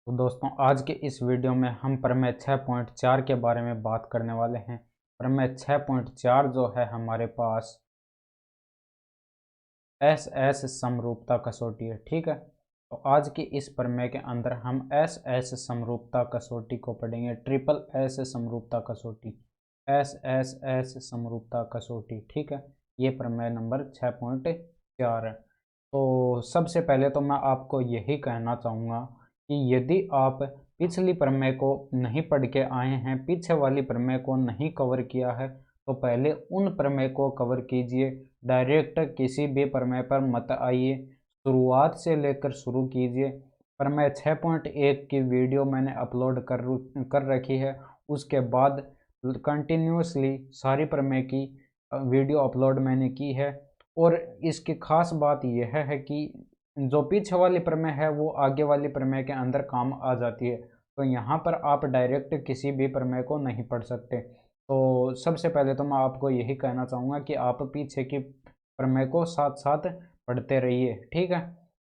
तो दोस्तों आज के इस वीडियो में हम प्रमेय 6.4 के बारे में बात करने वाले हैं। प्रमेय 6.4 जो है हमारे पास एस एस समरूपता कसौटी है। ठीक है, तो आज की इस प्रमेय के अंदर हम एस एस समरूपता कसौटी को पढ़ेंगे। ट्रिपल एस समरूपता कसौटी, एस एस एस समरूपता कसौटी। ठीक है, ये प्रमेय नंबर 6.4 है। तो सबसे पहले तो मैं आपको यही कहना चाहूँगा कि यदि आप पिछली प्रमेय को नहीं पढ़ के आए हैं, पीछे वाली प्रमेय को नहीं कवर किया है, तो पहले उन प्रमेय को कवर कीजिए। डायरेक्ट किसी भी प्रमेय पर मत आइए, शुरुआत से लेकर शुरू कीजिए। प्रमेय 6.1 की वीडियो मैंने अपलोड कर रखी है, उसके बाद कंटिन्यूसली सारी प्रमेय की वीडियो अपलोड मैंने की है। और इसकी खास बात यह है कि जो पीछे वाली प्रमेय है वो आगे वाली प्रमेय के अंदर काम आ जाती है, तो यहाँ पर आप डायरेक्ट किसी भी प्रमेय को नहीं पढ़ सकते। तो सबसे पहले तो मैं आपको यही कहना चाहूँगा कि आप पीछे की प्रमेय को साथ साथ पढ़ते रहिए। ठीक है,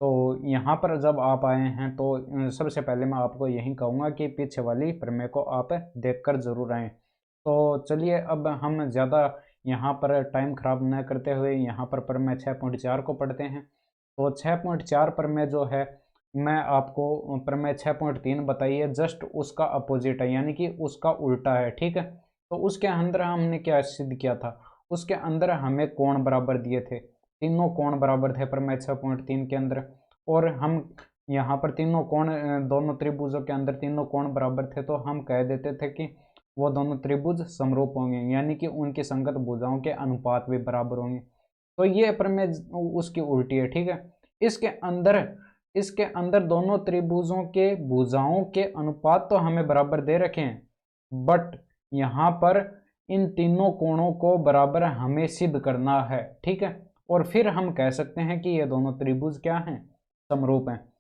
तो यहाँ पर जब आप आए हैं तो सबसे पहले मैं आपको यही कहूँगा कि पीछे वाली प्रमेय को आप देखकर ज़रूर आएँ। तो चलिए अब हम ज़्यादा यहाँ पर टाइम ख़राब न करते हुए यहाँ पर प्रमेय 6.4 को पढ़ते हैं। तो 6.4 प्रमेय जो है, मैं आपको प्रमेय 6.3 बताइए जस्ट उसका अपोजिट है, यानी कि उसका उल्टा है। ठीक है, तो उसके अंदर हमने क्या सिद्ध किया था? उसके अंदर हमें कोण बराबर दिए थे, तीनों कोण बराबर थे प्रमेय 6.3 के अंदर। और हम यहाँ पर तीनों कोण, दोनों त्रिभुजों के अंदर तीनों कोण बराबर थे, तो हम कह देते थे कि वो दोनों त्रिभुज समरूप होंगे, यानी कि उनकी संगत भुजाओं के अनुपात भी बराबर होंगे। तो ये प्रमेय उसकी उल्टी है। ठीक है, इसके अंदर इसके अंदर दोनों त्रिभुजों के भुजाओं के अनुपात तो हमें बराबर दे रखे हैं, बट यहाँ पर इन तीनों कोणों को बराबर हमें सिद्ध करना है। ठीक है, और फिर हम कह सकते हैं कि ये दोनों त्रिभुज क्या हैं? समरूप हैं।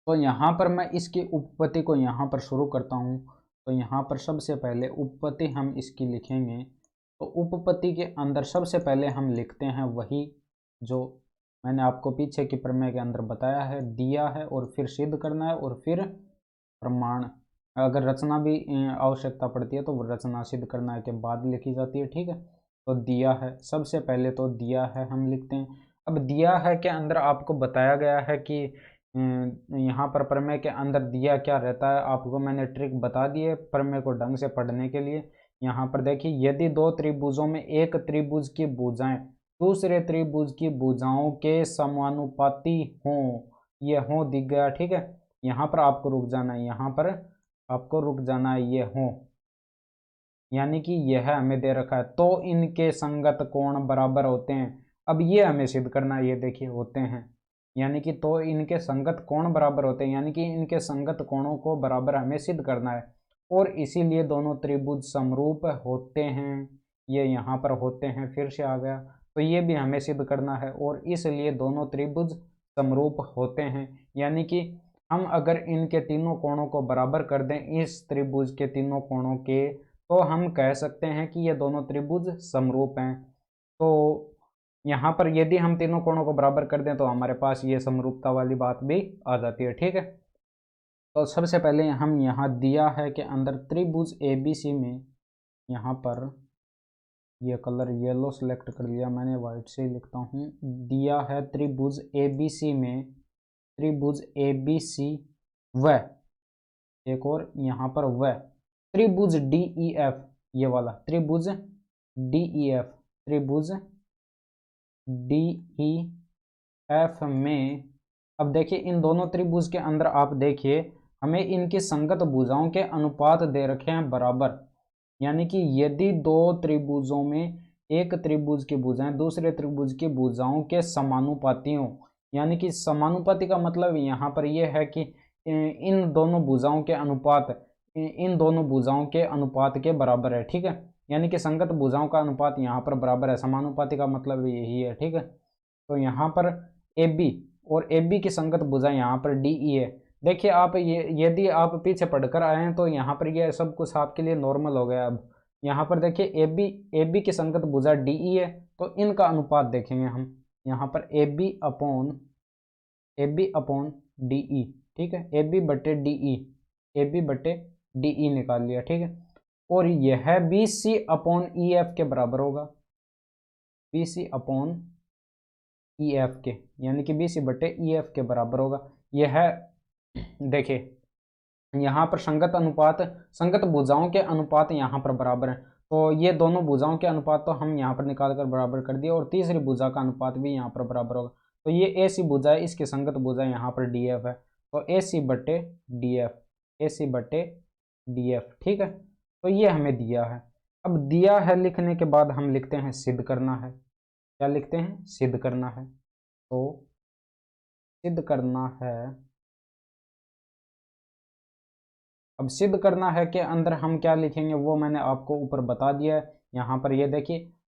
तो यहाँ पर मैं इसकी उपपत्ति को यहाँ पर शुरू करता हूँ। तो यहाँ पर सबसे पहले उपपत्ति हम इसकी लिखेंगे। तो उपपत्ति के अंदर सबसे पहले हम लिखते हैं वही जो मैंने आपको पीछे की प्रमेय के अंदर बताया है, दिया है और फिर सिद्ध करना है और फिर प्रमाण। अगर रचना भी आवश्यकता पड़ती है तो वो रचना सिद्ध करना के बाद लिखी जाती है। ठीक है, तो दिया है, सबसे पहले तो दिया है हम लिखते हैं। अब दिया है के अंदर आपको बताया गया है कि यहाँ पर प्रमेय के अंदर दिया क्या रहता है। आपको मैंने ट्रिक बता दी है प्रमेय को ढंग से पढ़ने के लिए। यहाँ पर देखिए, यदि दो त्रिभुजों में एक त्रिभुज की भुजाएं दूसरे त्रिभुज की भुजाओं के समानुपाती हों, ये हों दिख गया। ठीक है, यहाँ पर आपको रुक जाना है, यहाँ पर आपको रुक जाना है, ये हों, यानी कि यह हमें दे रखा है, तो इनके संगत कोण बराबर होते हैं। अब ये हमें सिद्ध करना है, ये देखिए होते हैं, यानी कि तो इनके संगत कोण बराबर होते हैं, यानी कि इनके संगत कोणों को बराबर हमें सिद्ध करना है। और इसीलिए दोनों त्रिभुज समरूप होते हैं, ये यहाँ पर होते हैं, फिर से आ गया, तो ये भी हमें सिद्ध करना है। और इसलिए दोनों त्रिभुज समरूप होते हैं, यानी कि हम अगर इनके तीनों कोणों को बराबर कर दें, इस त्रिभुज के तीनों कोणों के, तो हम कह सकते हैं कि ये दोनों त्रिभुज समरूप हैं। तो यहाँ पर यदि हम तीनों कोणों को बराबर कर दें तो हमारे पास ये समरूपता वाली बात भी आ जाती है। ठीक है, तो सबसे पहले हम यहाँ दिया है कि अंदर त्रिभुज ABC में, यहाँ पर ये कलर येलो सेलेक्ट कर लिया मैंने, वाइट से लिखता हूँ। दिया है त्रिभुज ABC में, त्रिभुज ABC व एक और यहाँ पर व त्रिभुज DEF, ये वाला त्रिभुज DEF, त्रिभुज DEF में, अब देखिए इन दोनों त्रिभुज के अंदर आप देखिए हमें इनकी संगत भुजाओं के अनुपात दे रखे हैं बराबर, यानी कि यदि दो त्रिभुजों में एक त्रिभुज की भुजाएं दूसरे त्रिभुज की भुजाओं के समानुपाती हों, यानी कि समानुपाती का मतलब यहाँ पर यह है कि इन दोनों भुजाओं के अनुपात इन दोनों भुजाओं के अनुपात के बराबर है। ठीक है, यानी कि संगत भुजाओं का अनुपात यहाँ पर बराबर है, समानुपाती का मतलब यही है। ठीक है, तो यहाँ पर AB और AB की संगत भुजा यहाँ पर DE है। देखिए आप ये यदि आप पीछे पढ़कर आए हैं तो यहाँ पर ये सब कुछ आपके लिए नॉर्मल हो गया। अब यहाँ पर देखिए AB की संगत भुजा DE है, तो इनका अनुपात देखेंगे हम यहाँ पर AB अपॉन DE, ठीक है, ए बी बटे डी ई, ए बी बटे डी ई निकाल लिया, ठीक है। और यह B C upon E F के बराबर होगा, B C upon E F के, यानी कि बी सी बटे ई एफ के बराबर होगा। यह देखिए यहाँ पर संगत अनुपात, संगत भुजाओं के अनुपात यहाँ पर बराबर हैं, तो ये दोनों भुजाओं के अनुपात तो हम यहाँ पर निकाल कर बराबर कर दिए, और तीसरी भुजा का अनुपात भी यहाँ पर बराबर होगा। तो ये ए सी भुजा है, इसकी संगत भुजा यहाँ पर डी एफ है, तो ए सी बटे डी एफ, ए सी बटे डी एफ, ठीक है। तो ये हमें दिया है। अब दिया है लिखने के बाद हम लिखते हैं सिद्ध करना है। क्या लिखते हैं? सिद्ध करना है। तो सिद्ध करना है, अब सिद्ध करना है के अंदर हम क्या लिखेंगे वो मैंने आपको ऊपर बता दिया है। यहाँ पर ये देखिए,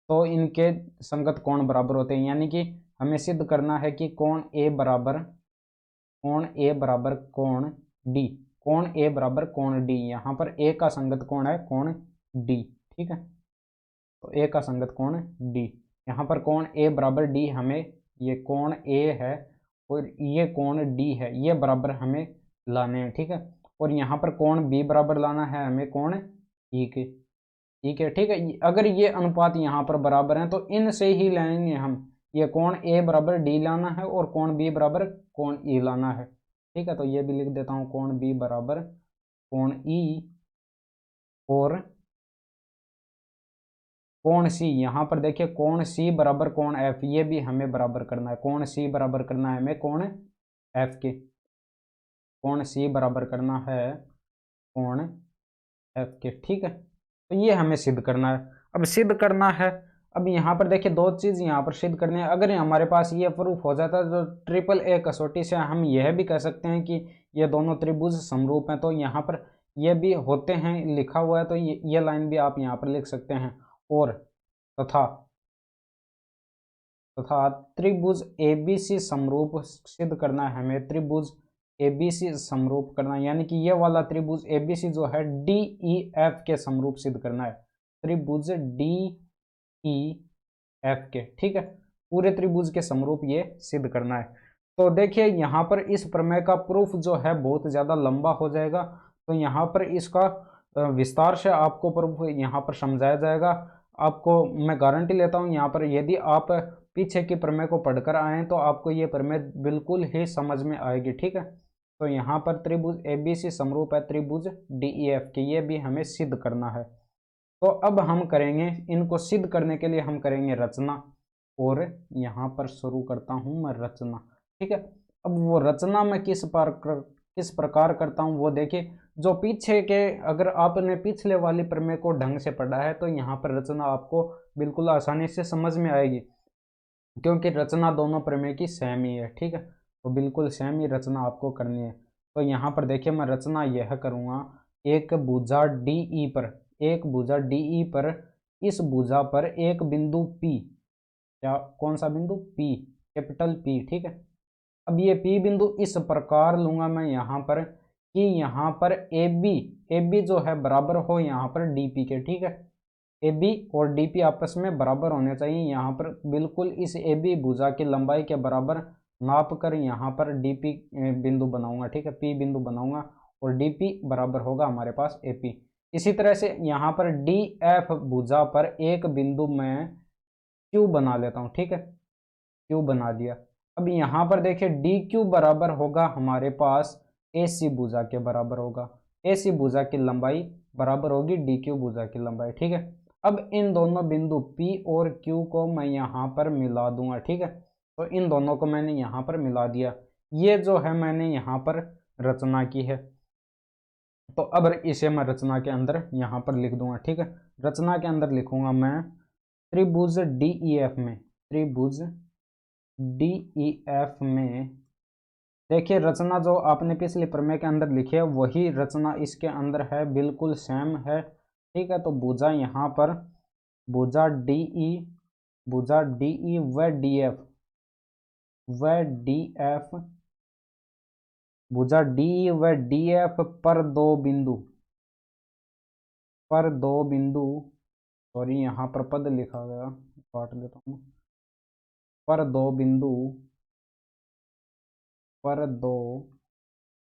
तो इनके संगत कोण बराबर होते हैं, यानी कि हमें सिद्ध करना है कि कोण ए बराबर कोण डी, कोण ए बराबर कोण डी। यहाँ पर ए का संगत कोण है कोण डी, ठीक है। तो ए का संगत कोण डी, यहाँ पर कोण ए बराबर डी, हमें ये कोण ए है और ये कोण डी है, ये बराबर हमें लाने हैं, ठीक है। और यहाँ पर कोण बी बराबर लाना है हमें कोण ई के, ठीक है, ठीक है। अगर ये अनुपात यहाँ पर बराबर हैं तो इनसे ही लेंगे हम, ये कोण ए बराबर डी लाना है और कोण बी बराबर कोण ई लाना है, ठीक है। तो ये भी लिख देता हूँ, कोण बी बराबर कोण ई और कोण सी, यहाँ पर देखिए कोण सी बराबर कोण एफ, ये भी हमें बराबर करना है, कोण सी बराबर करना है हमें कोण एफ के, कोण सी बराबर करना है कोण एफ के, ठीक है। तो ये हमें सिद्ध करना है। अब सिद्ध करना है, अब यहाँ पर देखिए दो चीज़ यहाँ पर सिद्ध करनी है। अगर हमारे पास ये प्रूफ हो जाता है तो ट्रिपल ए कसौटी से हम यह भी कह सकते हैं कि ये दोनों त्रिभुज समरूप हैं, तो यहाँ पर ये भी होते हैं लिखा हुआ है, तो ये लाइन भी आप यहाँ पर लिख सकते हैं। और तथा तथा त्रिभुज एबीसी समरूप सिद्ध करना है हमें, त्रिभुज एबीसी समरूप करना, यानी कि ये वाला त्रिभुज एबीसी जो है डी ई एफ के समरूप सिद्ध करना है, त्रिभुज डी ई एफ के, ठीक है। पूरे त्रिभुज के समरूप ये सिद्ध करना है। तो देखिए यहाँ पर इस प्रमेय का प्रूफ जो है बहुत ज़्यादा लंबा हो जाएगा, तो यहाँ पर इसका विस्तार से आपको प्रूफ यहाँ पर समझाया जाएगा। आपको मैं गारंटी लेता हूँ यहाँ पर यदि आप पीछे की प्रमेय को पढ़कर आए तो आपको ये प्रमेय बिल्कुल ही समझ में आएगी, ठीक है। तो यहाँ पर त्रिभुज एबीसी समरूप है त्रिभुज डीईएफ के, ये भी हमें सिद्ध करना है। तो अब हम करेंगे, इनको सिद्ध करने के लिए हम करेंगे रचना, और यहाँ पर शुरू करता हूँ मैं रचना, ठीक है। अब वो रचना मैं किस प्रकार करता हूँ वो देखिए, जो पीछे के, अगर आपने पिछले वाली प्रमेय को ढंग से पढ़ा है तो यहाँ पर रचना आपको बिल्कुल आसानी से समझ में आएगी, क्योंकि रचना दोनों प्रमेय की सेम ही है, ठीक है। तो बिल्कुल सेम ही रचना आपको करनी है। तो यहाँ पर देखिए मैं रचना यह करूँगा, एक भुजा डी ई पर, एक भुजा डी ई पर, इस भुजा पर एक बिंदु P, क्या कौन सा बिंदु? P, कैपिटल P, ठीक है। अब ये P बिंदु इस प्रकार लूँगा मैं यहाँ पर कि यहाँ पर AB जो है बराबर हो यहाँ पर DP के, ठीक है। AB और DP आपस में बराबर होने चाहिए। यहाँ पर बिल्कुल इस AB भुजा की लंबाई के बराबर नाप कर यहाँ पर DP बिंदु बनाऊंगा, ठीक है, P बिंदु बनाऊंगा, और DP बराबर होगा हमारे पास AP। इसी तरह से यहाँ पर DF भुजा पर एक बिंदु मैं Q बना लेता हूँ, ठीक है, Q बना दिया। अब यहाँ पर देखिए DQ बराबर होगा हमारे पास AC भुजा के बराबर होगा, AC भुजा की लंबाई बराबर होगी DQ भुजा की लंबाई, ठीक है। अब इन दोनों बिंदु P और Q को मैं यहाँ पर मिला दूंगा, ठीक है। तो इन दोनों को मैंने यहाँ पर मिला दिया, ये जो है मैंने यहाँ पर रचना की है। तो अब इसे मैं रचना के अंदर यहाँ पर लिख दूंगा, ठीक है। रचना के अंदर लिखूंगा मैं त्रिभुज DEF में, त्रिभुज DEF में देखिए रचना जो आपने पिछले प्रमेय के अंदर लिखी है वही रचना इसके अंदर है, बिल्कुल सेम है, ठीक है। तो भुजा यहाँ पर भुजा DE, भुजा DE व DF, भुजा DE व DF पर दो बिंदु, सॉरी यहाँ पर पद लिखा गया, काट देता हूँ, पर दो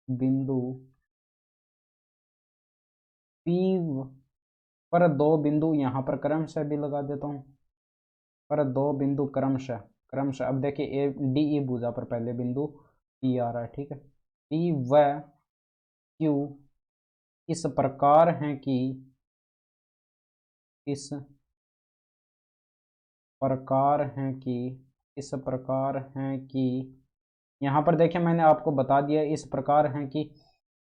बिंदु P पर दो बिंदु यहाँ पर क्रमशः भी लगा देता हूँ, पर दो बिंदु क्रमशः क्रमशः। अब देखिए ए डी ई भुजा पर पहले बिंदु P आ रहा है, ठीक है। P व Q इस प्रकार है कि इस प्रकार है कि इस प्रकार है कि यहाँ पर देखिए मैंने आपको बता दिया, इस प्रकार है कि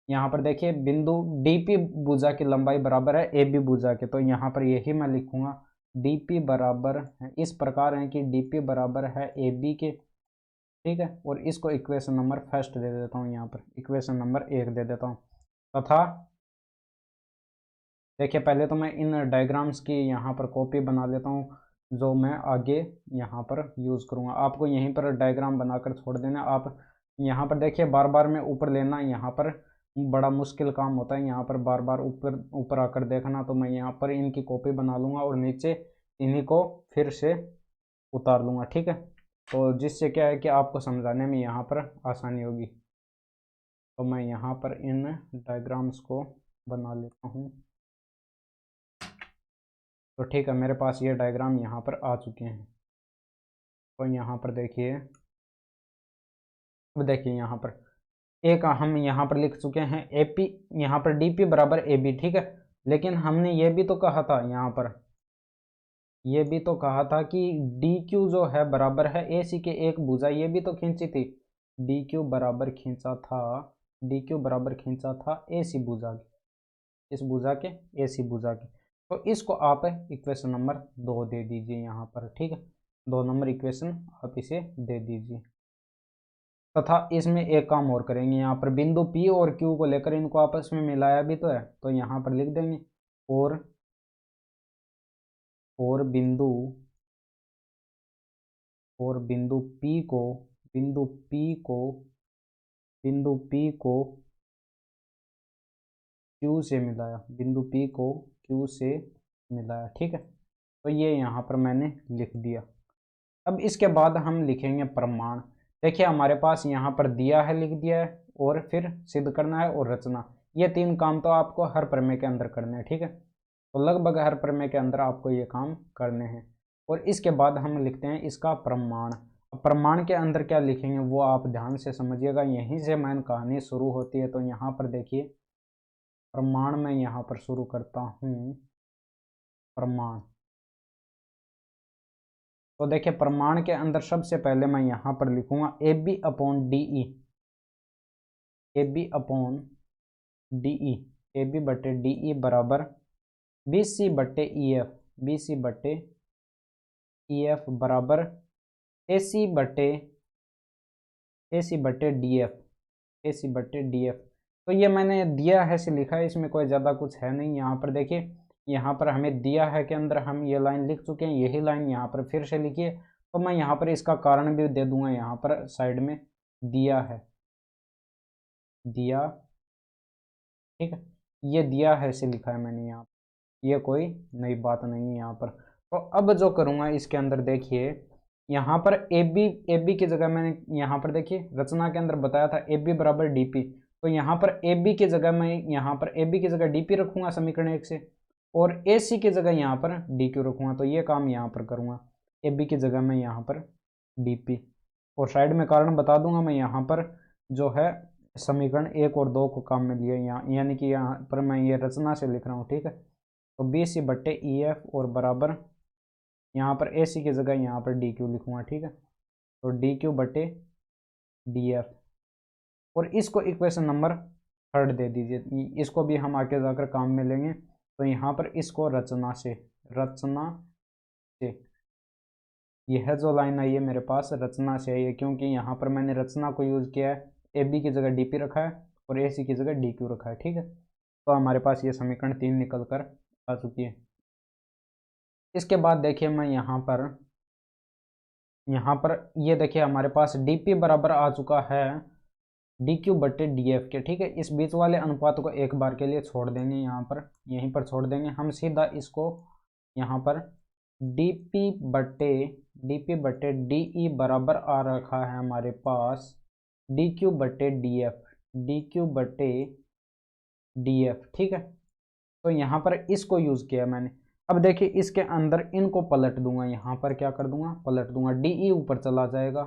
यहाँ पर देखिए बिंदु डीपी भुजा की लंबाई बराबर है ए बी भुजा के, तो यहाँ पर यही मैं लिखूंगा डीपी बराबर है, इस प्रकार है कि डीपी बराबर है ए बी के, ठीक है। और इसको इक्वेशन नंबर फर्स्ट दे देता हूँ, यहाँ पर इक्वेशन नंबर 1 दे देता हूँ। तथा देखिए पहले तो मैं इन डायग्राम्स की यहाँ पर कॉपी बना लेता हूँ, जो मैं आगे यहाँ पर यूज़ करूँगा। आपको यहीं पर डायग्राम बनाकर छोड़ देना। आप यहाँ पर देखिए बार बार में ऊपर लेना, यहाँ पर बड़ा मुश्किल काम होता है, यहाँ पर बार बार ऊपर ऊपर आकर देखना। तो मैं यहाँ पर इनकी कॉपी बना लूँगा और नीचे इन्हीं को फिर से उतार लूँगा, ठीक है। तो जिससे क्या है कि आपको समझाने में यहाँ पर आसानी होगी। तो मैं यहाँ पर इन डायग्राम्स को बना लेता हूँ। तो ठीक है, मेरे पास ये डायग्राम यहाँ पर आ चुके हैं। तो यहाँ पर देखिए, अब देखिए यहाँ पर एक हम यहाँ पर लिख चुके हैं ए पी, यहाँ पर डी पी बराबर ए बी, ठीक है। लेकिन हमने ये भी तो कहा था, यहाँ पर ये भी तो कहा था कि डी क्यू जो है बराबर है ए सी के एक भुजा, ये भी तो खींची थी। डी क्यू बराबर खींचा था, डी क्यू बराबर खींचा था ए सी भुजा के, इस भुजा के ए सी भुजा के। तो इसको आप इक्वेशन नंबर 2 दे दीजिए यहाँ पर, ठीक है। 2 नंबर इक्वेशन आप इसे दे दीजिए। तथा इसमें एक काम और करेंगे, यहाँ पर बिंदु P और Q को लेकर इनको आपस में मिलाया भी तो है, तो यहाँ पर लिख देंगे और बिंदु P को बिंदु P को बिंदु P को Q से मिलाया, बिंदु P को Q से मिलाया, ठीक है। तो ये यहाँ पर मैंने लिख दिया। अब इसके बाद हम लिखेंगे प्रमाण। देखिए हमारे पास यहाँ पर दिया है, लिख दिया है, और फिर सिद्ध करना है और रचना। ये 3 काम तो आपको हर प्रमेय के अंदर करने हैं, ठीक है। तो लगभग हर प्रमेय के अंदर आपको ये काम करने हैं। और इसके बाद हम लिखते हैं इसका प्रमाण। प्रमाण के अंदर क्या लिखेंगे वो आप ध्यान से समझिएगा, यहीं से मेन कहानी शुरू होती है। तो यहाँ पर देखिए प्रमाण में यहाँ पर शुरू करता हूँ, प्रमाण। तो देखिए प्रमाण के अंदर सबसे पहले मैं यहाँ पर लिखूंगा A B upon D E, A B upon D E, A B बटे डी ई बराबर बी सी बटे ई एफ, बी सी बटे ई एफ बराबर ए सी बटे डी एफ, ए सी बटे डी एफ। तो ये मैंने दिया है से लिखा है, इसमें कोई ज़्यादा कुछ है नहीं। यहाँ पर देखिए, यहाँ पर हमें दिया है के अंदर हम ये लाइन लिख चुके हैं, यही लाइन यहाँ पर फिर से लिखिए। तो मैं यहाँ पर इसका कारण भी दे दूंगा, यहाँ पर साइड में दिया है, दिया, ठीक है। ये दिया है से लिखा है मैंने यहाँ, ये कोई नई बात नहीं है यहाँ पर। तो अब जो करूँगा इसके अंदर देखिए, यहाँ पर ए बी की जगह मैंने यहाँ पर देखिए रचना के अंदर बताया था ए बी बराबर डी पी। तो यहाँ पर ए बी की जगह मैं यहाँ पर ए बी की जगह डी पी रखूँगा समीकरण 1 से, और ए सी की जगह यहाँ पर डी क्यू रखूँगा। तो ये काम यहाँ पर करूँगा, ए बी की जगह मैं यहाँ पर डी पी, और साइड में कारण बता दूंगा मैं यहाँ पर जो है समीकरण 1 और 2 को काम में लिया, यहाँ यानी कि यहाँ पर मैं ये रचना से लिख रहा हूँ, ठीक है। तो बी सी बट्टे ई एफ और बराबर यहाँ पर ए सी की जगह यहाँ पर डी क्यू लिखूँगा, ठीक है। तो डी क्यू बटे डी एफ, और इसको इक्वेशन नंबर 3 दे दीजिए। इसको भी हम आगे जाकर काम में लेंगे। तो यहाँ पर इसको रचना से यह जो लाइन आई है मेरे पास रचना से आई है, क्योंकि यहाँ पर मैंने रचना को यूज़ किया है। ए बी की जगह डी पी रखा है और ए सी की जगह डी क्यू रखा है, ठीक है। तो हमारे पास ये समीकरण 3 निकल कर आ चुकी है। इसके बाद देखिए मैं यहाँ पर ये देखिए हमारे पास डी पी बराबर आ चुका है डी क्यू बटे डी एफ के, ठीक है। इस बीच वाले अनुपात को एक बार के लिए छोड़ देंगे, यहाँ पर यहीं पर छोड़ देंगे हम सीधा इसको। यहाँ पर डी पी बटे डी ई बराबर आ रखा है हमारे पास डी क्यू बटे डी एफ, डी क्यू बटे डी एफ, ठीक है। तो यहाँ पर इसको यूज़ किया मैंने। अब देखिए इसके अंदर इनको पलट दूंगा, यहाँ पर क्या कर दूंगा, पलट दूंगा। डी ई ऊपर चला जाएगा,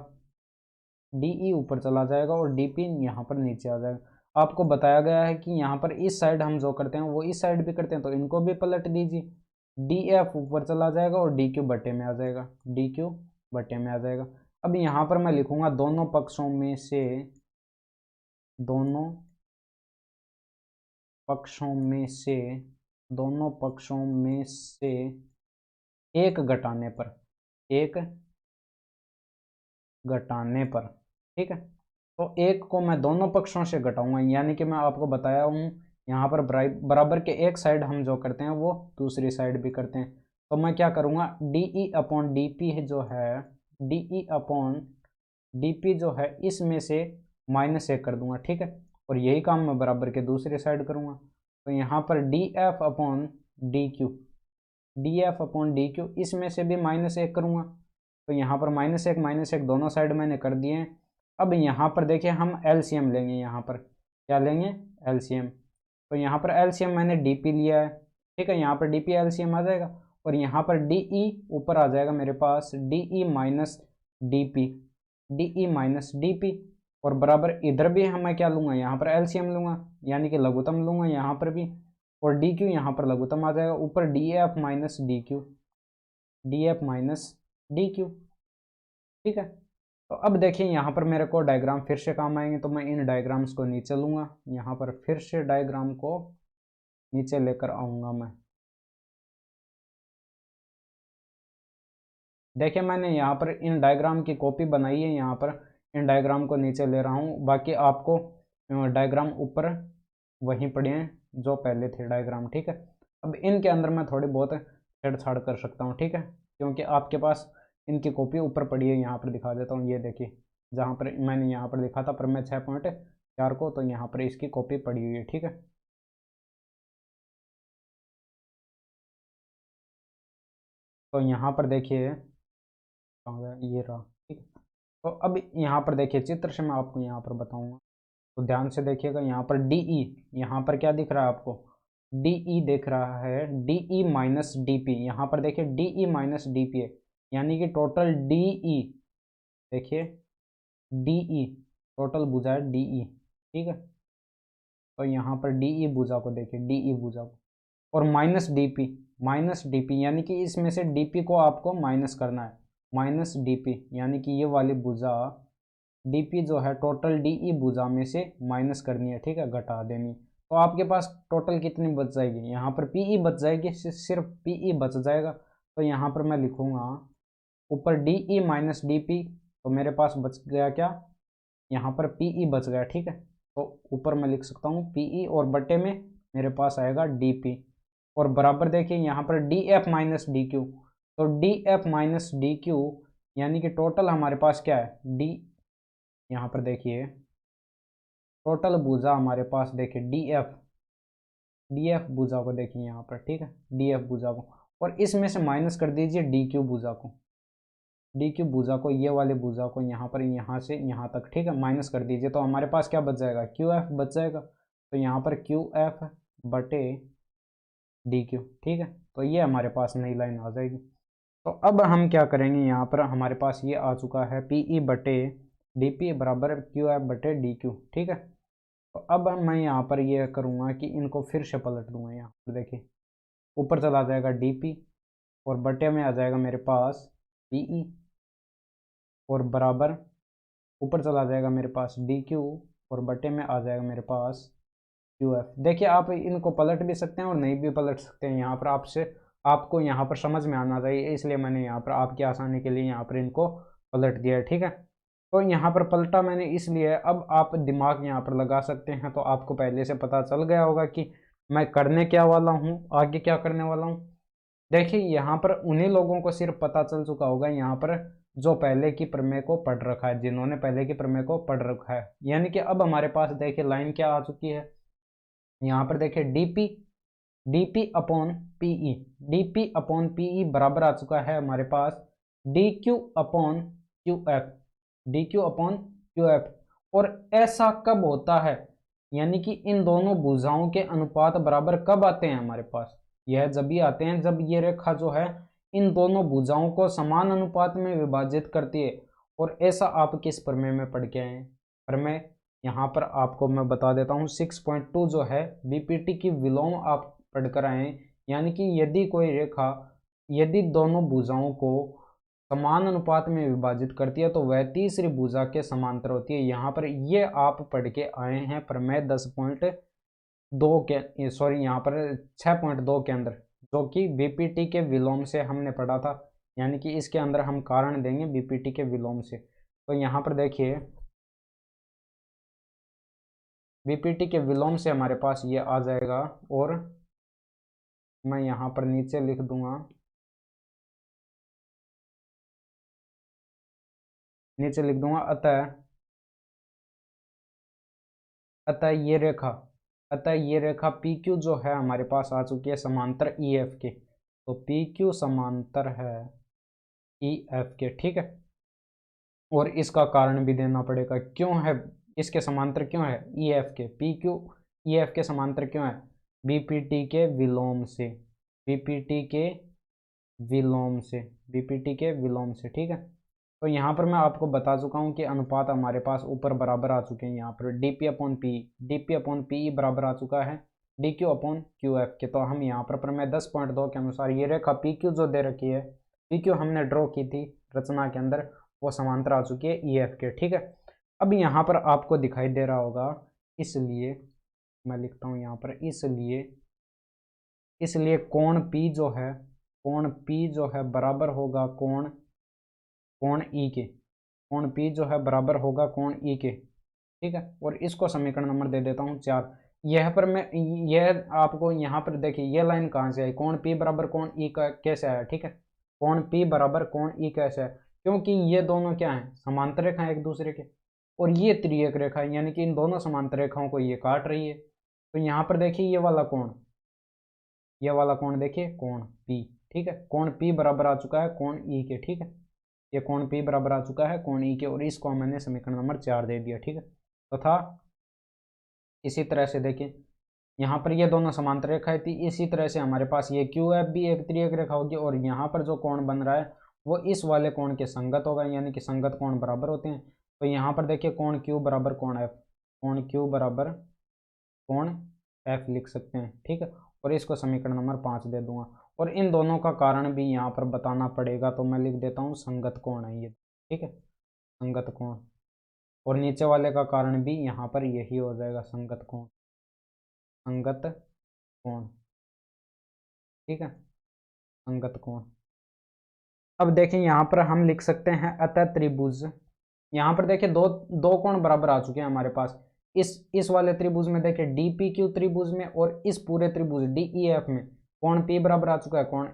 डी ई ऊपर चला जाएगा और डी पी यहाँ पर नीचे आ जाएगा। आपको बताया गया है कि यहाँ पर इस साइड हम जो करते हैं वो इस साइड भी करते हैं, तो इनको भी पलट दीजिए। डी एफ ऊपर चला जाएगा और डी क्यू बटे में आ जाएगा, डी क्यू बटे में आ जाएगा। अब यहाँ पर मैं लिखूंगा दोनों पक्षों में से, दोनों पक्षों में से, दोनों पक्षों में से एक घटाने पर, एक घटाने पर, ठीक है। तो एक को मैं दोनों पक्षों से घटाऊंगा, यानी कि मैं आपको बताया हूँ यहाँ पर बराबर के एक साइड हम जो करते हैं वो दूसरी साइड भी करते हैं। तो मैं क्या करूँगा, D E upon D P जो है, D E upon D P जो है इसमें से -1 कर दूंगा, ठीक है। और यही काम मैं बराबर के दूसरी साइड करूँगा। तो यहाँ पर d F upon D Q, D F upon D Q इसमें से भी -1 करूँगा। तो यहाँ पर -1 दोनों साइड मैंने कर दिए हैं। अब यहाँ पर देखिए हम एलसीएम लेंगे, यहाँ पर क्या लेंगे, एलसीएम। तो यहाँ पर एलसीएम मैंने डीपी लिया है, ठीक है। यहाँ पर डीपी एलसीएम आ जाएगा और यहाँ पर डीई ऊपर आ जाएगा मेरे पास, dE minus dP, dE minus dP. और बराबर इधर भी मैं क्या लूँगा, यहाँ पर एलसीएम लूँगा, यानी कि लघुत्तम लूँगा यहाँ पर भी। और डी क्यू यहाँ पर लघुत्तम आ जाएगा, ऊपर D F minus d Q, D F minus d Q, ठीक है। तो अब देखिए यहाँ पर मेरे को डायग्राम फिर से काम आएंगे, तो मैं इन डायग्राम्स को नीचे लूँगा, यहाँ पर फिर से डायग्राम को नीचे लेकर आऊँगा मैं। देखिए मैंने यहाँ पर इन डायग्राम की कॉपी बनाई है, यहाँ पर इन डायग्राम को नीचे ले रहा हूँ। बाकी आपको डायग्राम ऊपर वहीं पड़े हैं जो पहले थे डायग्राम, ठीक है। अब इनके अंदर मैं थोड़ी बहुत छेड़छाड़ कर सकता हूँ, ठीक है, क्योंकि आपके पास इनकी कॉपी ऊपर पड़ी है। यहाँ पर दिखा देता हूँ, ये देखिए जहाँ पर मैंने यहाँ पर लिखा था प्रमेय 6.4 को, तो यहाँ पर इसकी कॉपी पड़ी हुई है, ठीक है। तो यहाँ पर देखिए कहाँ गया, ये रहा, ठीक है। तो अब यहाँ पर देखिए चित्र से मैं आपको यहाँ पर बताऊँगा, तो ध्यान से देखिएगा। यहाँ पर डी ई, यहाँ पर क्या दिख रहा है आपको, डी ई दिख रहा है, D E minus D P. यहाँ पर देखिए D E minus D P है, यानी कि टोटल डी ई, देखिए डी ई टोटल भुजा है डी ई, ठीक है। तो यहाँ पर डी ई भुजा को देखिए, डी ई भुजा को, और minus D P, minus D P, यानी कि इसमें से डी पी को आपको माइनस करना है, माइनस डी पी, यानी कि ये वाली भुजा डी पी जो है टोटल डी ई भुजा में से माइनस करनी है, ठीक है, घटा देनी। तो आपके पास टोटल कितनी बच जाएगी, यहाँ पर पी ई बच जाएगी, सिर्फ पी ई बच जाएगा। तो यहाँ पर मैं लिखूँगा ऊपर D E minus D P, तो मेरे पास बच गया क्या, यहाँ पर पी ई बच गया, ठीक है। तो ऊपर मैं लिख सकता हूँ पी ई और बटे में मेरे पास आएगा डी पी, और बराबर देखिए यहाँ पर d F minus d Q. तो d F minus d Q यानी कि टोटल हमारे पास क्या है, डी, यहाँ पर देखिए टोटल भुजा हमारे पास देखिए डी एफ, डी एफ भुजा को देखिए यहाँ पर, ठीक है, डी एफ भुजा को, और इसमें से माइनस कर दीजिए डी क्यू भुजा को, डी क्यू भुजा को, ये वाले भुजा को यहाँ पर, यहाँ से यहाँ तक, ठीक है, माइनस कर दीजिए। तो हमारे पास क्या बच जाएगा, क्यू एफ बच जाएगा। तो यहाँ पर क्यू एफ बटे डी क्यू, ठीक है। तो ये हमारे पास नई लाइन आ जाएगी। तो अब हम क्या करेंगे, यहाँ पर हमारे पास ये आ चुका है पी ई बटे डी पी बराबर क्यू एफ बटे डी क्यू, ठीक है। तो अब मैं यहाँ पर ये करूँगा कि इनको फिर से पलट दूंगा। यहाँ पर देखिए ऊपर चला जाएगा डी पी और बटे में आ जाएगा मेरे पास पी ई, और बराबर ऊपर चला जाएगा मेरे पास डी क्यू और बटे में आ जाएगा मेरे पास क्यू एफ। देखिए आप इनको पलट भी सकते हैं और नहीं भी पलट सकते हैं, यहाँ पर आपको यहाँ पर समझ में आना चाहिए, इसलिए मैंने यहाँ पर आपकी आसानी के लिए यहाँ पर इनको पलट दिया है, ठीक है। तो यहाँ पर पलटा मैंने इसलिए, अब आप दिमाग यहाँ पर लगा सकते हैं। तो आपको पहले से पता चल गया होगा कि मैं करने क्या वाला हूँ, आगे क्या करने वाला हूँ। देखिए यहाँ पर उन्हीं लोगों को सिर्फ पता चल चुका होगा यहाँ पर जो पहले की प्रमेय को पढ़ रखा है, जिन्होंने पहले की प्रमेय को पढ़ रखा है। यानी कि अब हमारे पास देखिए लाइन क्या आ चुकी है, यहाँ पर देखिए dP, dP upon PE, dP upon PE बराबर आ चुका है हमारे पास d Q Q F, d Q upon Q F. और ऐसा कब होता है, यानी कि इन दोनों भुजाओं के अनुपात बराबर कब आते हैं हमारे पास? यह जब भी आते हैं जब ये रेखा जो है इन दोनों भुजाओं को समान अनुपात में विभाजित करती है। और ऐसा आप किस प्रमेय में पढ़ के आए हैं? प्रमेय यहाँ पर आपको मैं बता देता हूँ 6.2 जो है बीपीटी की विलोम आप पढ़कर आए हैं। यानी कि यदि कोई रेखा यदि दोनों भुजाओं को समान अनुपात में विभाजित करती है तो वह तीसरी भुजा के समांतर होती है। यहाँ पर ये आप पढ़ के आए हैं प्रमेय 10.2 के सॉरी यहाँ पर 6.2 के अंदर, जो कि बीपीटी के विलोम से हमने पढ़ा था। यानी कि इसके अंदर हम कारण देंगे बीपीटी के विलोम से। तो यहाँ पर देखिए बीपीटी के विलोम से हमारे पास ये आ जाएगा। और मैं यहाँ पर नीचे लिख दूंगा, अतः अतः ये रेखा पी क्यू जो है हमारे पास आ चुकी है समांतर ई एफ के। तो पी क्यू समांतर है ई एफ के, ठीक है। और इसका कारण भी देना पड़ेगा, क्यों है इसके समांतर, क्यों है ई एफ के, पी क्यू ई एफ के समांतर क्यों है? बीपीटी के विलोम से, बीपीटी के विलोम से, बीपीटी के विलोम से, ठीक है। तो यहाँ पर मैं आपको बता चुका हूँ कि अनुपात हमारे पास ऊपर बराबर आ चुके हैं। यहाँ पर डीपी अपॉन पी बराबर आ चुका है D Q upon Q F के। तो हम यहाँ पर प्रमेय 10.2 के अनुसार ये रेखा पी क्यू जो दे रखी है, पी क्यू हमने ड्रॉ की थी रचना के अंदर, वो समांतर आ चुकी है ई एफ के, ठीक है। अब यहाँ पर आपको दिखाई दे रहा होगा, इसलिए मैं लिखता हूँ यहाँ पर इसलिए कोण P जो है बराबर होगा कोण ई के, कोण P जो है बराबर होगा कोण ई के, ठीक है। और इसको समीकरण नंबर दे देता हूँ 4। यह पर मैं यह आपको यहाँ पर देखिए ये लाइन कहाँ से आई, कोण P बराबर कोण ई का कैसे आया, ठीक है। कोण P बराबर कोण ई कैसे है? क्योंकि ये दोनों क्या हैं, समांतर रेखा है एक दूसरे के, और ये त्रिएक रेखा है, यानी कि इन दोनों समांतर रेखाओं को ये काट रही है। तो यहाँ पर देखिए ये वाला कोण देखिए कोण P, ठीक है। कोण P बराबर आ चुका है कोण ई के, ठीक है। ये कोण P बराबर आ चुका है कोण ई के, और इसको मैंने समीकरण नंबर 4 दे दिया, ठीक है। तथा इसी तरह से देखिए यहाँ पर ये दोनों समांतर रेखाएं थी, इसी तरह से हमारे पास ये क्यू एफ भी एक त्रिएक रेखा होगी, और यहाँ पर जो कोण बन रहा है वो इस वाले कोण के संगत होगा, यानी कि संगत कोण बराबर होते हैं। तो यहाँ पर देखिए कोण क्यू बराबर कोण एफ, कोण क्यू बराबर कोण एफ लिख सकते हैं, ठीक है। और इसको समीकरण नंबर 5 दे दूंगा। और इन दोनों का कारण भी यहाँ पर बताना पड़ेगा, तो मैं लिख देता हूँ संगत कोण है ये, ठीक है, संगत कोण। और नीचे वाले का कारण भी यहाँ पर यही हो जाएगा, संगत कोण, संगत कोण, ठीक है, संगत कोण। अब देखिए यहाँ पर हम लिख सकते हैं अतः त्रिभुज, यहाँ पर देखिए दो दो कोण बराबर आ चुके हैं हमारे पास। इस वाले त्रिभुज में देखिए डीपी क्यू त्रिभुज में और इस पूरे त्रिभुज डीईएफ में कोण पी बराबर आ चुका है कोण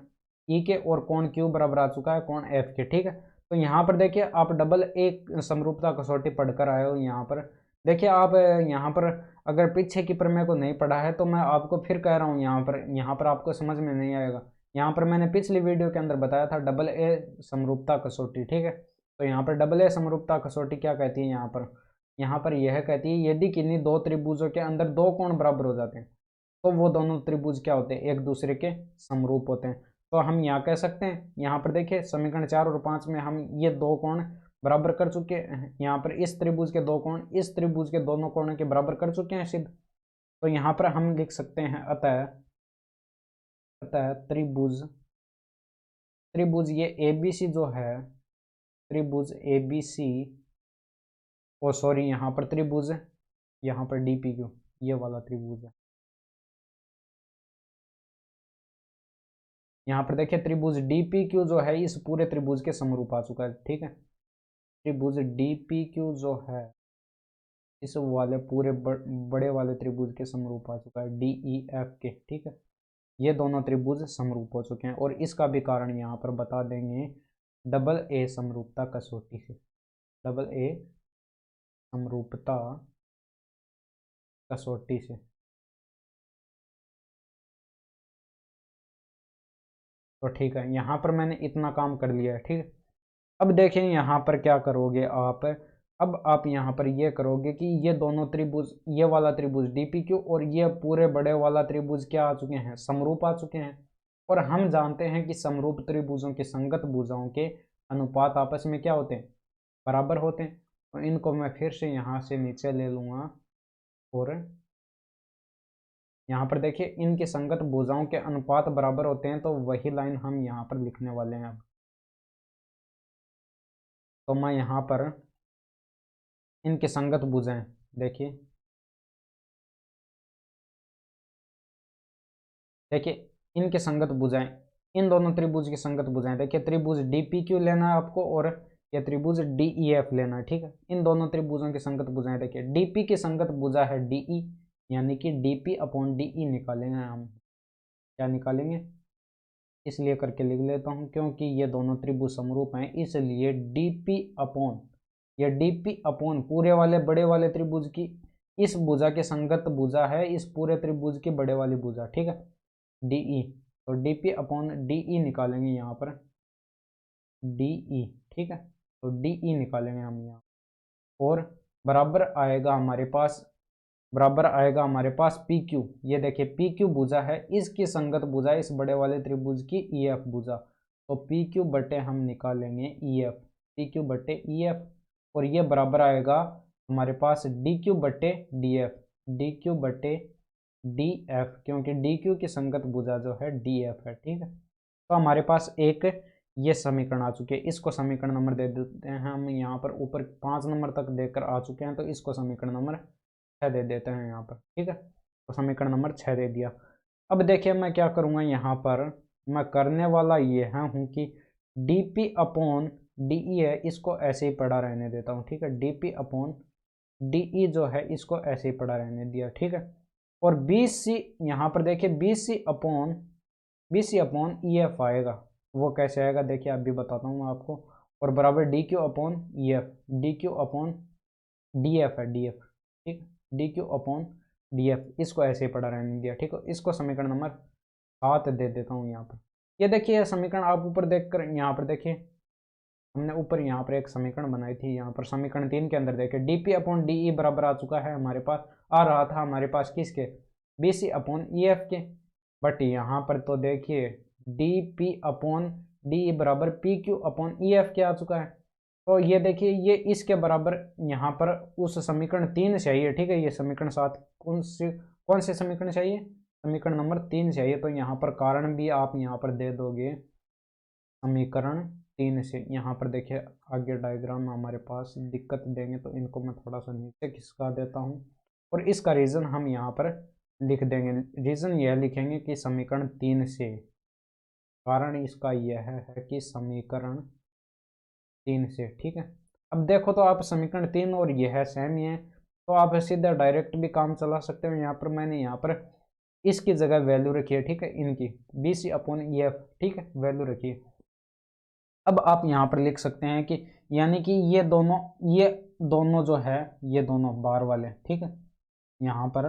ई के, और कोण क्यू बराबर आ चुका है कोण एफ के, ठीक है। तो यहाँ पर देखिए आप डबल एक समरूपता कसौटी पढ़कर आए हो। यहाँ पर देखिए आप यहाँ पर अगर पीछे की प्रमेय को नहीं पढ़ा है तो मैं आपको फिर कह रहा हूँ, यहाँ पर आपको समझ में नहीं आएगा। यहाँ पर मैंने पिछली वीडियो के अंदर बताया था डबल ए समरूपता कसौटी, ठीक है। तो यहाँ पर डबल ए समरूपता कसौटी क्या कहती है, यहाँ पर यह कहती है यदि किन्हीं दो त्रिभुजों के अंदर दो कोण बराबर हो जाते हैं तो वो दोनों त्रिभुज क्या होते हैं, एक दूसरे के समरूप होते हैं। तो हम यहाँ कह सकते हैं, यहाँ पर देखिए समीकरण 4 और 5 में हम ये दो कोण बराबर कर चुके हैं। यहाँ पर इस त्रिभुज के दो कोण इस त्रिभुज के दोनों कोणों के बराबर कर चुके हैं सिद्ध। तो यहाँ पर हम लिख सकते हैं अतः अतः त्रिभुज त्रिभुज ये एबीसी जो है, त्रिभुज एबीसी, ओ सॉरी यहाँ पर त्रिभुज, यहाँ पर डीपी क्यू ये वाला त्रिभुज है। यहाँ पर देखिए त्रिभुज डीपी क्यू जो है इस पूरे त्रिभुज के समरूप आ चुका है, ठीक है। त्रिभुज डीपी क्यू जो है इस वाले पूरे बड़े वाले त्रिभुज के समरूप आ चुका है डीई एफ के, ठीक है। ये दोनों त्रिभुज समरूप हो चुके हैं, और इसका भी कारण यहाँ पर बता देंगे डबल ए समरूपता कसौटी से, डबल ए समरूपता कसौटी से। तो ठीक है, यहाँ पर मैंने इतना काम कर लिया है, ठीक है। अब देखें यहाँ पर क्या करोगे आप, अब आप यहाँ पर ये करोगे कि ये दोनों त्रिभुज, ये वाला त्रिभुज DPQ और ये पूरे बड़े वाला त्रिभुज क्या आ चुके हैं, समरूप आ चुके हैं। और हम जानते हैं कि समरूप त्रिभुजों के संगत भुजाओं के अनुपात आपस में क्या होते हैं, बराबर होते हैं। तो इनको मैं फिर से यहाँ से नीचे ले लूँगा और यहाँ पर देखिए इनके संगत भुजाओं के अनुपात बराबर होते हैं, तो वही लाइन हम यहाँ पर लिखने वाले हैं। अब तो मैं यहाँ पर इनके संगत भुजाएं देखिए, देखिए इनके संगत भुजाएं, इन दोनों त्रिभुज की संगत भुजाएं देखिए, त्रिभुज DPQ लेना है आपको और ये त्रिभुज DEF लेना है, ठीक है। इन दोनों त्रिभुजों की संगत भुजाएं देखिए, DP की संगत भुजा है DE, यानी कि DP/DE निकालेंगे हम। क्या निकालेंगे, इसलिए करके लिख लेता हूँ क्योंकि ये दोनों त्रिभुज समरूप हैं, इसलिए DP/, पूरे वाले बड़े वाले त्रिभुज की इस भुजा के संगत भुजा है इस पूरे त्रिभुज की बड़े वाली भुजा, ठीक है, DE। तो DP/DE निकालेंगे यहाँ पर, DE, ठीक है। तो DE निकालेंगे हम यहाँ, और बराबर आएगा हमारे पास PQ। ये देखिए PQ भुजा है, इसकी संगत भुजा इस बड़े वाले त्रिभुज की EF भुजा, तो PQ बटे हम निकालेंगे EF, PQ बटे EF। और ये बराबर आएगा हमारे पास DQ बटे DF, DQ बटे DF, क्योंकि DQ की संगत भुजा जो है DF है, ठीक है। तो हमारे पास एक ये समीकरण आ चुके हैं, इसको समीकरण नंबर दे देते हैं हम यहाँ पर, ऊपर 5 नंबर तक देकर आ चुके हैं, तो इसको समीकरण नंबर 6 दे देते हैं यहाँ पर, ठीक है। तो समीकरण नंबर 6 दे दिया। अब देखिए मैं क्या करूँगा, यहाँ पर मैं करने वाला ये हूँ कि DP/DE है, इसको ऐसे ही पड़ा रहने देता हूँ, ठीक है। DP/DE जो है इसको ऐसे ही पड़ा रहने दिया, ठीक है। और BC यहाँ पर देखिए BC/EF आएगा, वो कैसे आएगा देखिए आप भी बताता हूँ मैं आपको। और बराबर DQ/EF, DQ/DF है, DF, ठीक, DQ/DF, इसको ऐसे ही पड़ा रहने दिया, ठीक है। इसको समीकरण नंबर 7 दे देता हूँ यहाँ पर। ये देखिए समीकरण आप ऊपर देखकर यहाँ पर देखिए, हमने ऊपर यहाँ पर एक समीकरण बनाई थी, यहाँ पर समीकरण 3 के अंदर देखिए DP/DE बराबर आ चुका है हमारे पास, आ रहा था हमारे पास किसके, BC/EF के। बट यहाँ पर तो देखिए DP/DE बराबर PQ/EF के आ चुका है। तो ये देखिए ये इसके बराबर यहाँ पर उस समीकरण 3 से आई है, ठीक है। ये समीकरण 7 कौन से समीकरण चाहिए, समीकरण नंबर 3 चाहिए। तो यहाँ पर कारण भी आप यहाँ पर दे दोगे समीकरण 3 से। यहाँ पर देखिए आगे डायग्राम हमारे पास दिक्कत देंगे, तो इनको मैं थोड़ा सा नीचे खिसका देता हूँ और इसका रीज़न हम यहाँ पर लिख देंगे। रीज़न यह लिखेंगे कि समीकरण 3 से, कारण इसका यह है कि समीकरण 3 से, ठीक है। अब देखो तो आप समीकरण 3 और यह सेम ही है, तो आप सीधा डायरेक्ट भी काम चला सकते हो। यहाँ पर मैंने यहाँ पर इसकी जगह वैल्यू रखी है, ठीक है, इनकी BC/EF, ठीक है, वैल्यू रखी है। अब आप यहाँ पर लिख सकते हैं कि यानी कि ये दोनों जो है, ये दोनों बार वाले, ठीक है। यहाँ पर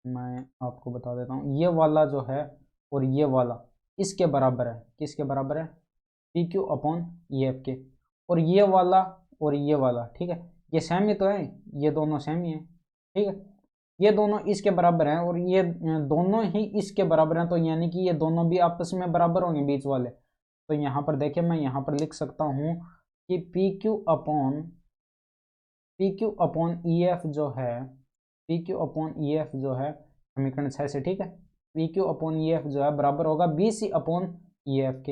मैं आपको बता देता हूँ, ये वाला जो है और ये वाला इसके बराबर है, किसके बराबर है, PQ/EF के। और ये वाला, ठीक है, ये सेम ही तो है, ये दोनों सेम ही है, ठीक है। ये दोनों इसके बराबर हैं और ये दोनों ही इसके बराबर हैं, तो यानी कि ये दोनों भी आपस में बराबर होंगे बीच वाले। तो यहाँ पर देखिए मैं यहाँ पर लिख सकता हूँ कि PQ/EF जो है समीकरण 6 से, ठीक है, PQ/EF जो है बराबर होगा BC/EF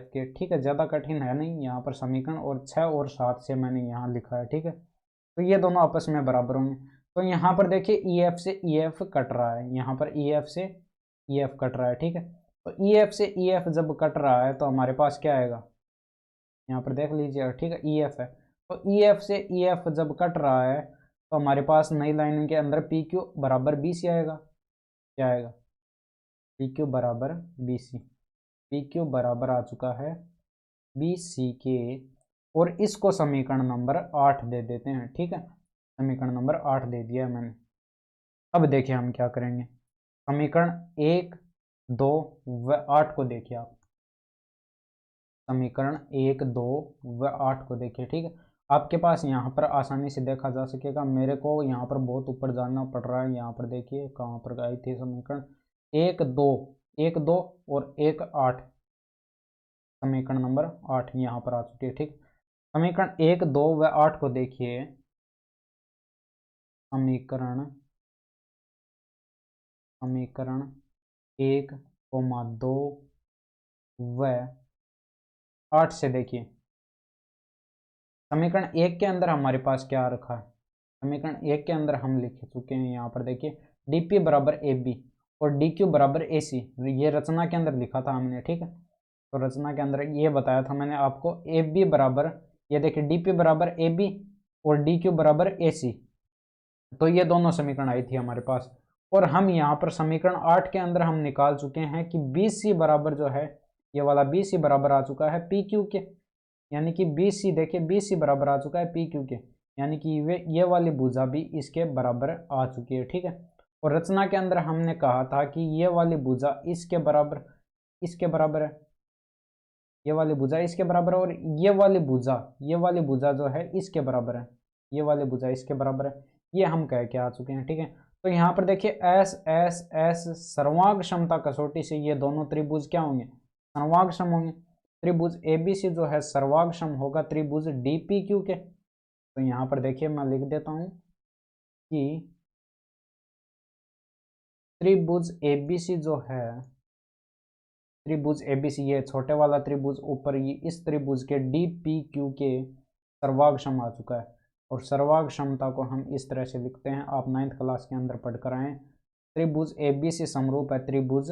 के, ठीक है। ज़्यादा कठिन है नहीं यहाँ पर समीकरण, और 6 और 7 से मैंने यहाँ लिखा है, ठीक है। तो ये दोनों आपस में बराबर होंगे। तो यहाँ पर देखिए EF से EF कट रहा है, यहाँ पर EF से EF कट रहा है, ठीक है। तो EF से EF जब कट रहा है तो हमारे पास क्या आएगा, यहाँ पर देख लीजिएगा, ठीक है, EF है। तो EF से EF जब कट रहा है तो हमारे पास नई लाइन के अंदर PQ बराबर BC आएगा। क्या आएगा, PQ बराबर BC, PQ बराबर आ चुका है BC के। और इसको समीकरण नंबर 8 दे देते हैं, ठीक है, समीकरण नंबर 8 दे दिया मैंने। अब देखिए हम क्या करेंगे, समीकरण 1, 2 व 8 को देखिए आप। समीकरण 1, 2 व 8 को देखिए। ठीक है, आपके पास यहाँ पर आसानी से देखा जा सकेगा। मेरे को यहाँ पर बहुत ऊपर जाना पड़ रहा है। यहाँ पर देखिए कहाँ पर आई थी समीकरण 1, 2, 1, 2 और 1, 8, समीकरण नंबर 8 यहाँ पर आ चुकी है। ठीक, समीकरण 1, 2 व 8 को देखिए। समीकरण समीकरण 1, 2 व 8 से देखिए। समीकरण 1 के अंदर हमारे पास क्या रखा है? समीकरण 1 के अंदर हम लिख चुके हैं, यहाँ पर देखिए dp बराबर ab और dq बराबर ac। ये रचना के अंदर लिखा था हमने। ठीक है, तो रचना के अंदर ये बताया था मैंने आपको, ab बराबर, ये देखिए dp बराबर ab और dq बराबर ac। तो ये दोनों समीकरण आई थी हमारे पास। और हम यहाँ पर समीकरण 8 के अंदर हम निकाल चुके हैं कि BC बराबर जो है, ये वाला BC बराबर आ चुका है PQ के, यानी कि BC देखिए BC बराबर आ चुका है PQ के, यानी कि ये वाली भुजा भी इसके बराबर आ चुकी है। ठीक है, और रचना के अंदर हमने कहा था कि ये वाली भुजा इसके बराबर है, ये वाली भुजा इसके बराबर है, और ये वाली भुजा जो है इसके बराबर है, ये वाली भुजा इसके बराबर है। ये हम कह के आ चुके हैं। ठीक है, तो यहाँ पर देखिए एस एस एस सर्वांग क्षमता कसौटी से ये दोनों त्रिभुज क्या होंगे? सर्वांगसम होंगे। त्रिभुज एबीसी जो है सर्वांगसम होगा त्रिभुज डीपीक्यू के। तो यहाँ पर देखिए मैं लिख देता हूँ कि त्रिभुज एबीसी जो है, त्रिभुज एबीसी ये छोटे वाला त्रिभुज ऊपर, ये इस त्रिभुज के डीपीक्यू के सर्वांगसम आ चुका है। और सर्वांग क्षमता को हम इस तरह से लिखते हैं, आप 9th क्लास के अंदर पढ़ कर आए। त्रिभुज एबीसी समरूप है त्रिभुज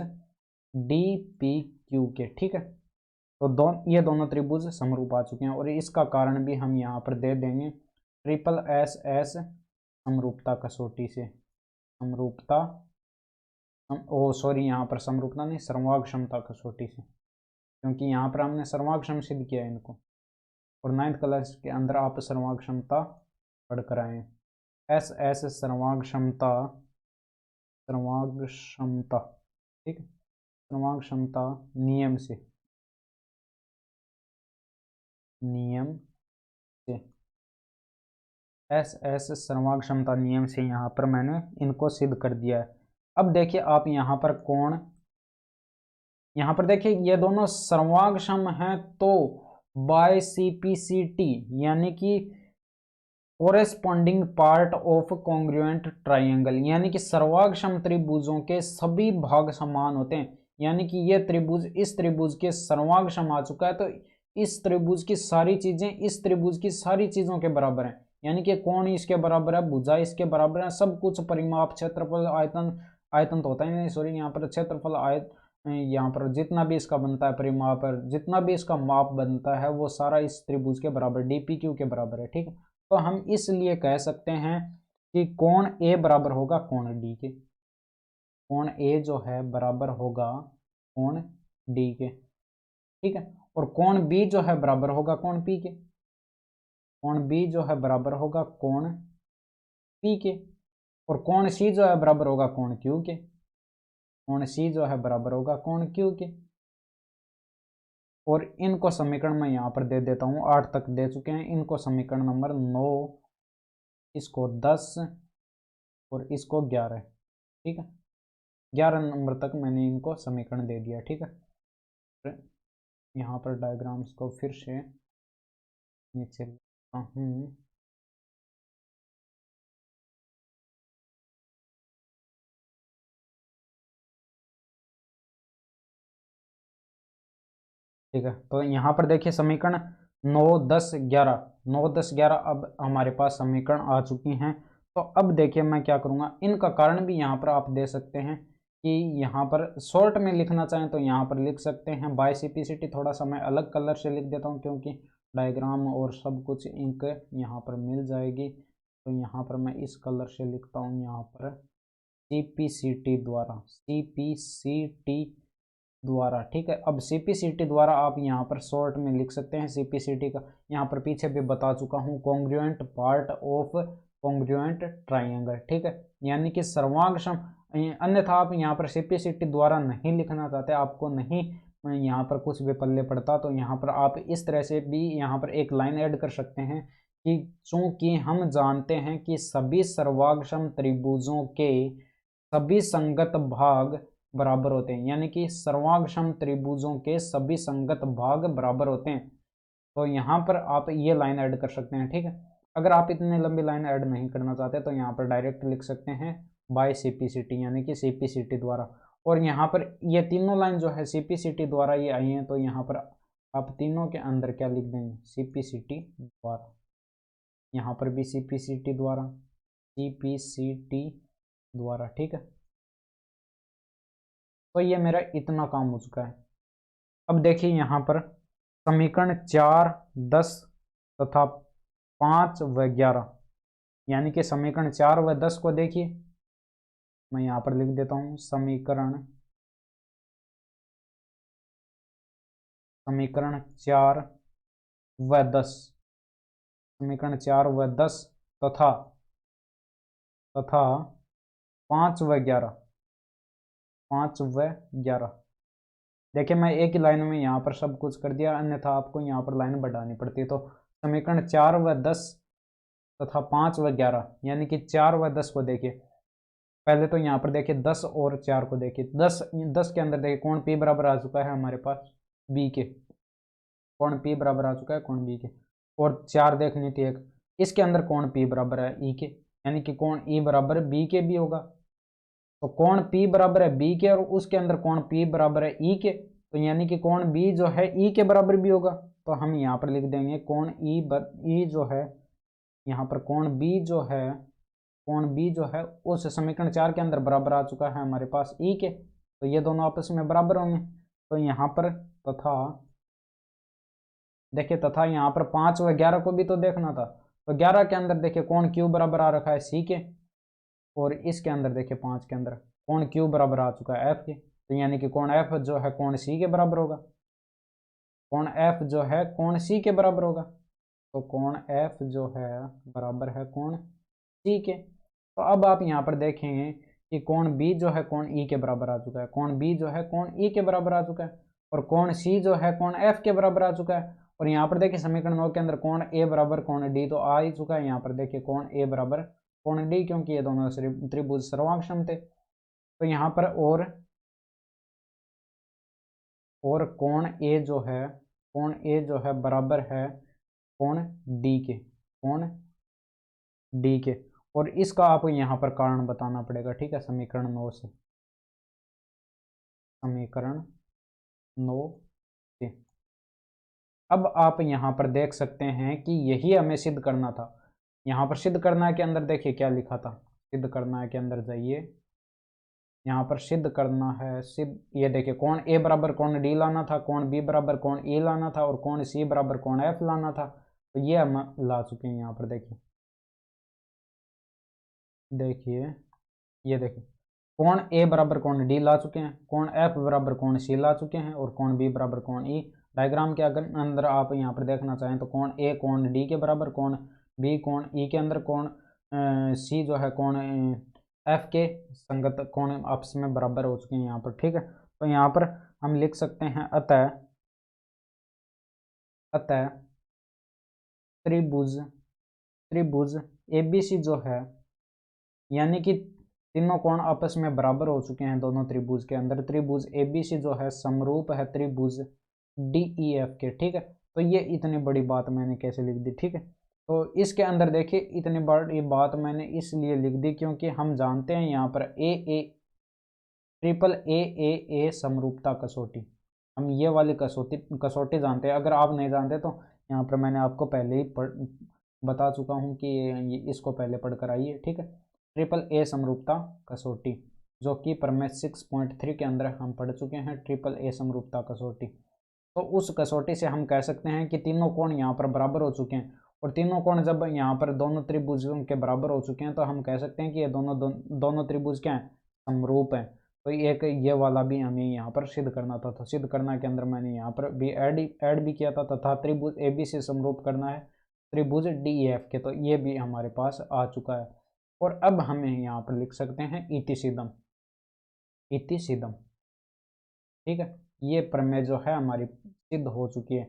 डीपीक्यू के। ठीक है, तो ये दोनों त्रिभुज समरूप आ चुके हैं, और इसका कारण भी हम यहाँ पर दे देंगे ट्रिपल एस एस समरूपता कसौटी से। समरूपता सॉरी, यहाँ पर समरूपता नहीं, सर्वांग क्षमता कसौटी से, क्योंकि यहाँ पर हमने सर्वांगक्षम सिद्ध किया है इनको। और 9th क्लास के अंदर आप सर्वांग क्षमता पढ़ कर आए। एस एस सर्वांग क्षमता, ठीक है, सर्वांग क्षमता नियम से एस एस सर्वांग क्षमता नियम से यहाँ पर मैंने इनको सिद्ध कर दिया है। अब देखिए आप यहाँ पर कोण, यहाँ पर देखिए ये दोनों सर्वांगसम हैं, तो बाय CPCT यानी कि corresponding part of congruent triangle, यानी कि सर्वांगसम त्रिभुजों के सभी भाग समान होते हैं। यानी कि ये त्रिभुज इस त्रिभुज के सर्वांगसम आ चुका है, तो इस त्रिभुज की सारी चीजें इस त्रिभुज की सारी चीजों के बराबर हैं। यानी कि कोण इसके बराबर है, भुजा इसके बराबर है, सब कुछ परिमाप, क्षेत्रफल, आयतन, आयतन तो होता ही नहीं, सॉरी, यहाँ पर क्षेत्रफल, यहाँ पर जितना भी इसका बनता है परिमाप, जितना भी इसका माप बनता है वो सारा इस त्रिभुज के बराबर डीपीक्यू के बराबर है। ठीक है, तो हम इसलिए कह सकते हैं कि कोण ए बराबर होगा कोण डी के। कोण ए जो है बराबर होगा कोण डी के। ठीक है, और कोण बी जो है बराबर होगा कोण पी के। कोण बी जो है बराबर होगा कोण पी के। और कोण सी जो है बराबर होगा कोण क्यू के। कोण सी जो है बराबर होगा कोण क्यू के। और इनको समीकरण मैं यहाँ पर दे देता हूँ, 8 तक दे चुके हैं। इनको समीकरण नंबर 9, इसको 10 और इसको 11। ठीक है, 11 नंबर तक मैंने इनको समीकरण दे दिया। ठीक है, यहाँ पर डायग्राम्स को फिर से नीचे लिखता हूँ। ठीक है, तो यहाँ पर देखिए समीकरण 9, 10, 11, 9, 10, 11 अब हमारे पास समीकरण आ चुकी हैं। तो अब देखिए मैं क्या करूँगा, इनका कारण भी यहाँ पर आप दे सकते हैं कि यहाँ पर शॉर्ट में लिखना चाहें तो यहाँ पर लिख सकते हैं बाय CPCT। थोड़ा सा मैं अलग कलर से लिख देता हूँ क्योंकि डायग्राम और सब कुछ इंक यहाँ पर मिल जाएगी। तो यहाँ पर मैं इस कलर से लिखता हूँ, यहाँ पर CPCT द्वारा। ठीक है, अब CPCT द्वारा आप यहाँ पर शॉर्ट में लिख सकते हैं CPCT का। यहाँ पर पीछे भी बता चुका हूँ, congruent part of congruent triangle. ठीक है, यानी कि सर्वांगसम। अन्यथा आप यहाँ पर CPCT द्वारा नहीं लिखना चाहते, आपको नहीं यहाँ पर कुछ भी पल्ले पड़ता, तो यहाँ पर आप इस तरह से भी यहाँ पर एक लाइन ऐड कर सकते हैं कि चूंकि हम जानते हैं कि सभी सर्वाक्षम त्रिभुजों के सभी संगत भाग बराबर होते हैं, यानी कि सर्वाक्षम त्रिभुजों के सभी संगत भाग बराबर होते हैं, तो यहाँ पर आप ये लाइन ऐड कर सकते हैं। ठीक है, अगर आप इतनी लंबी लाइन ऐड नहीं करना चाहते तो यहाँ पर डायरेक्ट लिख सकते हैं बाय सीपीसीटी, यानी कि सीपीसीटी द्वारा। और यहाँ पर ये तीनों लाइन जो है सीपीसीटी द्वारा ये आई हैं, तो यहाँ पर आप तीनों के अंदर क्या लिख देंगे, सीपीसीटी द्वारा। यहाँ पर भी सीपीसीटी द्वारा, सीपीसीटी द्वारा। ठीक है, तो ये मेरा इतना काम हो चुका है। अब देखिए यहाँ पर समीकरण 4, 10 तथा 5 व 11, यानी कि समीकरण 4 व 10 को देखिए, मैं यहाँ पर लिख देता हूँ समीकरण 4 व 10, समीकरण 4 व 10 तथा 5 व 11, 5 व 11। देखिए मैं एक ही लाइन में यहाँ पर सब कुछ कर दिया, अन्यथा आपको यहाँ पर लाइन बढ़ानी पड़ती है। तो समीकरण 4 व 10 तथा 5 व 11, यानी कि 4 व 10 को देखिए। पहले तो यहाँ पर देखिए 10 और 4 को देखिए। 10 के अंदर देखिए कोण P बराबर आ चुका है हमारे पास B के, कोण P बराबर आ चुका है कोण B के। और 4 देखनी थी एक, इसके अंदर कोण P बराबर है E के, यानी कि कोण E बराबर B के भी होगा। तो कोण P बराबर है B के और उसके अंदर कोण P बराबर है E के, तो यानी कि कोण B जो है E के बराबर भी होगा। तो हम यहाँ पर लिख देंगे कोण E जो है, यहाँ पर कोण B जो है, कोण B जो है उस समीकरण 4 के अंदर बराबर आ चुका है हमारे पास E के, तो ये दोनों आपस में बराबर होंगे। तो यहाँ पर तथा देखिए, तथा यहाँ पर 5 व 11 को भी तो देखना था। तो 11 के अंदर देखिए कोण Q बराबर आ रखा है C के, और इसके अंदर देखिए 5 के अंदर कोण Q बराबर आ चुका है F के, तो यानी कि कोण F जो है कोण C के बराबर होगा, कोण F जो है कोण C के बराबर होगा। तो कोण F जो है बराबर है कोण C के। तो अब आप यहाँ पर देखेंगे कि कोण B जो है कोण E के बराबर आ चुका है, कोण B जो है कोण E के बराबर आ चुका है, और कोण C जो है कोण F के बराबर आ चुका है। और यहाँ पर देखिए समीकरण 9 के अंदर कोण A बराबर कोण D तो आ ही चुका है। यहाँ पर देखिए कोण A बराबर कोण D, क्योंकि ये दोनों त्रिभुज सर्वाक्षम थे। तो यहाँ पर और कोण A जो है, कोण A जो है बराबर है कोण D के, कोण D के। और इसका आपको यहाँ पर कारण बताना पड़ेगा। ठीक है, समीकरण 9 से, समीकरण 9 से। अब आप यहाँ पर देख सकते हैं कि यही हमें सिद्ध करना था। यहाँ पर सिद्ध करना के अंदर देखिए क्या लिखा था, सिद्ध करना के अंदर जाइए, यहाँ पर सिद्ध करना है, सिद्ध, ये देखिए कोण A बराबर कोण D लाना था, कोण B बराबर कोण E लाना था, और कोण C बराबर कोण F लाना था। तो ये हम ला चुके हैं। यहाँ पर देखिए, ये देखिए कोण A बराबर कोण D ला चुके हैं, कोण F बराबर कोण C ला चुके हैं, और कोण B बराबर कोण E। डायग्राम के अंदर आप यहाँ पर देखना चाहें तो कोण A कोण D के बराबर, कोण B कोण E के अंदर, कोण C जो है कोण F के संगत कोण आपस में बराबर हो चुके हैं यहाँ पर। ठीक है, तो यहाँ पर हम लिख सकते हैं अतः त्रिभुज त्रिभुज ABC जो है, यानी कि तीनों कोण आपस में बराबर हो चुके हैं दोनों त्रिभुज के अंदर। त्रिभुज ABC जो है समरूप है त्रिभुज DEF के। ठीक है, तो ये इतनी बड़ी बात मैंने कैसे लिख दी। ठीक है, तो इसके अंदर देखिए इतनी बड़ी बात मैंने इसलिए लिख दी क्योंकि हम जानते हैं यहाँ पर AAA समरूपता कसौटी, हम ये वाली कसौटी जानते हैं। अगर आप नहीं जानते तो यहाँ पर मैंने आपको पहले ही बता चुका हूँ कि ये इसको पहले पढ़कर आइए। ठीक है, AAA समरूपता कसौटी, जो कि प्रमेय 6.3 के अंदर हम पढ़ चुके हैं, AAA समरूपता कसौटी। तो उस कसौटी से हम कह सकते हैं कि तीनों कोण यहाँ पर बराबर हो चुके हैं, और तीनों कोण जब यहाँ पर दोनों त्रिभुजों के बराबर हो चुके हैं तो हम कह सकते हैं कि ये दोनों त्रिभुज क्या हैं, समरूप हैं। तो एक ये वाला भी हमें यहाँ पर सिद्ध करना था। तो सिद्ध करना के अंदर मैंने यहाँ पर भी ऐड भी किया था, तथा त्रिभुज ABC समरूप करना है त्रिभुज DEF के, तो ये भी हमारे पास आ चुका है। और अब हमें यहाँ पर लिख सकते हैं इति सीदम, इति सीदम। ठीक है, ये प्रमेय जो है हमारी सिद्ध हो चुकी है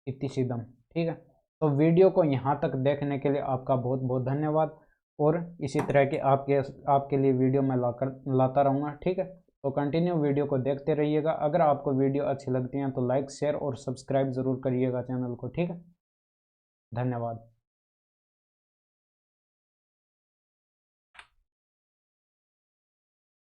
इति सिद्धम। ठीक है, तो वीडियो को यहाँ तक देखने के लिए आपका बहुत बहुत धन्यवाद, और इसी तरह के आपके लिए वीडियो मैं लाता रहूँगा। ठीक है, तो कंटिन्यू वीडियो को देखते रहिएगा। अगर आपको वीडियो अच्छी लगती है तो लाइक शेयर और सब्सक्राइब ज़रूर करिएगा चैनल को। ठीक है, धन्यवाद।